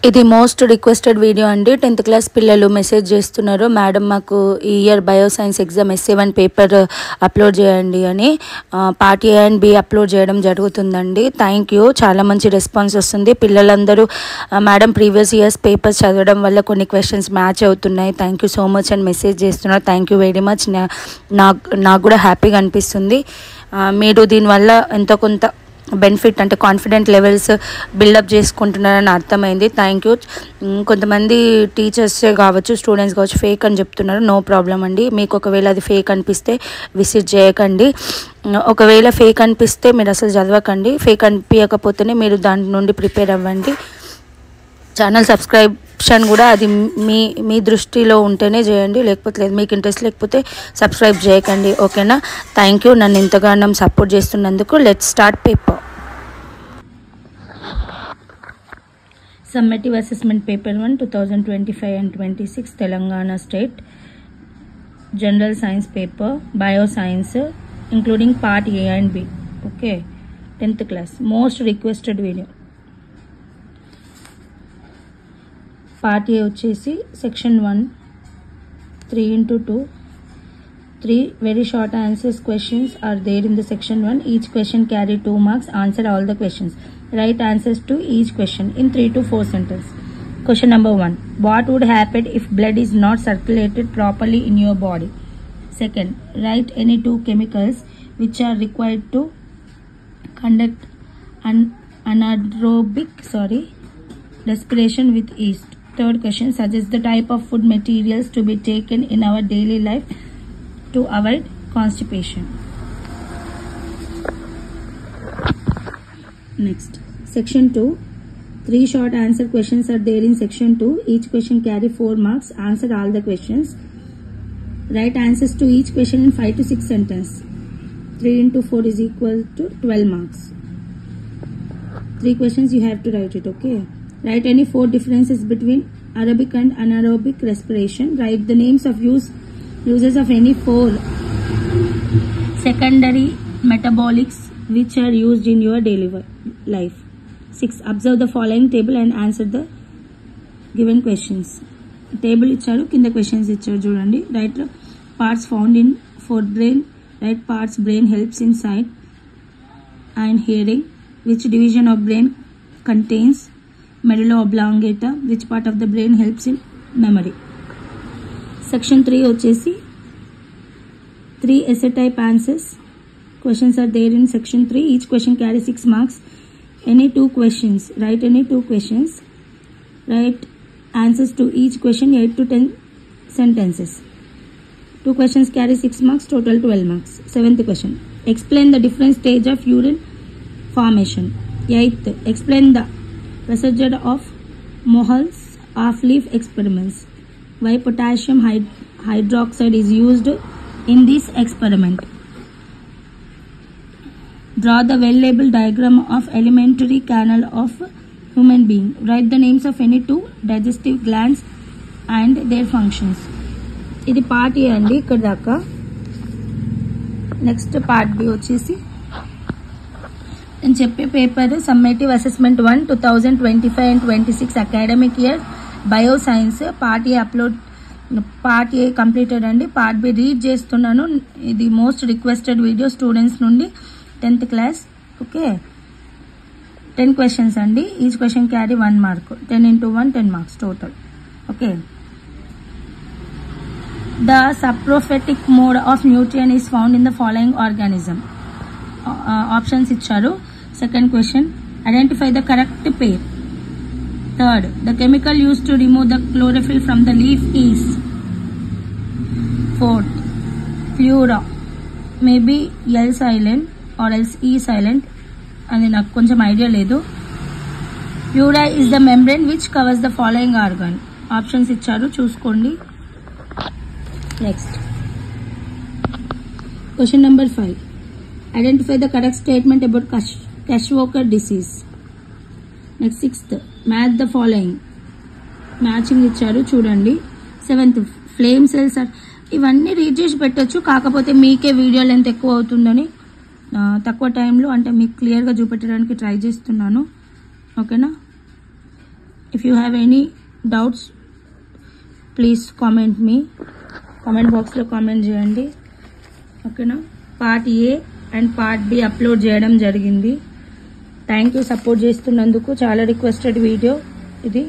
ఇది most requested video అండి. 10th class పిల్లలు మెసేజ్ చేస్తున్నారు, మేడం మాకు ఈ year bioscience exam S7 paper upload చేయండి అని. Part A and B upload చేయడం జరుగుతుందండి. థ్యాంక్ యూ, చాలా మంచి రెస్పాన్స్ వస్తుంది. పిల్లలందరూ మేడం ప్రీవియస్ ఇయర్స్ పేపర్స్ చదవడం వల్ల కొన్ని క్వశ్చన్స్ మ్యాచ్ అవుతున్నాయి, థ్యాంక్ యూ సో మచ్ అని మెసేజ్ చేస్తున్నారు. Thank you very much. నాకు కూడా హ్యాపీగా అనిపిస్తుంది. మీరు దీనివల్ల ఎంతో కొంత బెనిఫిట్ అంటే కాన్ఫిడెంట్ లెవెల్స్ బిల్డప్ చేసుకుంటున్నారని అర్థమైంది. Thank you. కొంతమంది టీచర్సే కావచ్చు, స్టూడెంట్స్ కావచ్చు ఫేక్ అని చెప్తున్నారు. నో ప్రాబ్లం అండి. మీకు ఒకవేళ అది ఫేక్ అనిపిస్తే విజిట్ చేయకండి. ఒకవేళ ఫేక్ అనిపిస్తే మీరు అసలు చదవకండి. ఫేక్ అనిపించకపోతేనే మీరు దాని నుండి ప్రిపేర్ అవ్వండి. ఛానల్ సబ్స్క్రిప్షన్ కూడా అది మీ దృష్టిలో ఉంటేనే చేయండి, లేకపోతే లేదు. మీకు ఇంట్రెస్ట్ లేకపోతే సబ్స్క్రైబ్ చేయకండి, ఓకేనా? థ్యాంక్ యూ నన్ను ఇంతగానో సపోర్ట్ చేస్తున్నందుకు. Let's start paper. Summative assessment paper 1 2025 and 26 Telangana state general science paper bioscience including part A and B. Okay, 10th class most requested video. Part A వచ్చేసి section 1 3x2 3 very short answers questions are there in the section 1. Each question carry 2 marks. Answer all the questions. Write answers to each question in 3 to 4 sentences. Question number 1. What would happen if blood is not circulated properly in your body? Second, write any 2 chemicals which are required to conduct anaerobic respiration with yeast. Third question, suggest the type of food materials to be taken in our daily life to avoid constipation. Next, section 2. 3 short answer questions are there in section 2. Each question carry 4 marks. Answer all the questions. Write answers to each question in 5 to 6 sentences. 3 into 4 is equal to 12 marks. 3 questions you have to write it, okay? Write any 4 differences between aerobic and anaerobic respiration. Write the names of uses of any 4 secondary metabolics which are used in your daily life. 6. Observe the following table and answer the given questions. Table ఇచ్చారు, కింద questions ఇచ్చారు చూడండి. Write parts found in forebrain. Write parts brain helps in sight and hearing. Which division of brain contains medulla oblongata? Which part of the brain helps in memory? Section 3 వచ్చేసి 3 essay type answers. Questions are there in section 3. Each question carries 6 marks. Any 2 questions. Write any 2 questions. Write answers to each question 8 to 10 sentences. 2 questions carry 6 marks, total 12 marks. 7th question. Explain the different stage of urine formation. 8th. Explain the procedure of Mohl's half-leaf experiments. Why potassium hydroxide is used in this experiment. Draw the well-labeled diagram of alimentary canal of human being. Write the names of any 2 digestive glands and their functions. ఇది part A అండి ఇక్కడ దాకా. Next part B వచ్చేసి నేను చెప్పే paper summative assessment 1 2025 and 26 academic year bioscience part A completed అండి. Part B read చేస్తున్నాను. ఇది మోస్ట్ రిక్వెస్టెడ్ వీడియో స్టూడెంట్స్ నుండి 10th క్లాస్. ఓకే, 10 questions అండి. Each question carry 1 mark. 10 into 1 10 marks total. Okay, the saprophytic mode of nutrient is found in the following organism. Options ఇచ్చారు. Second question, identify the correct pair. Third, the chemical used to remove the chlorophyll from the leaf is. Fourth, pleura may be L silent or else E silent. అది నాకు కొంచెం idea లేదు. Pleura is the membrane which covers the following organ. Options ఇచ్చారు, చూసుకోండి. Next question number 5. Identify the correct statement about kwashiorkor disease. Next 6th, match the following. Matching ఇచ్చారు చూడండి. 7th, flame cells are. ఇవన్నీ read చేసి పెట్టచ్చు, కాకపోతే మీకే video length ఎక్కువ అవుతుందని తక్కువ టైంలో అంటే మీకు క్లియర్గా చూపెట్టడానికి ట్రై చేస్తున్నాను, ఓకేనా? If you have any doubts please comment me, comment బాక్స్లో కామెంట్ చేయండి. ఓకేనా. Part A and part B upload చేయడం జరిగింది. థ్యాంక్ యూ సపోర్ట్ చేస్తున్నందుకు. చాలా రిక్వెస్టెడ్ వీడియో ఇది.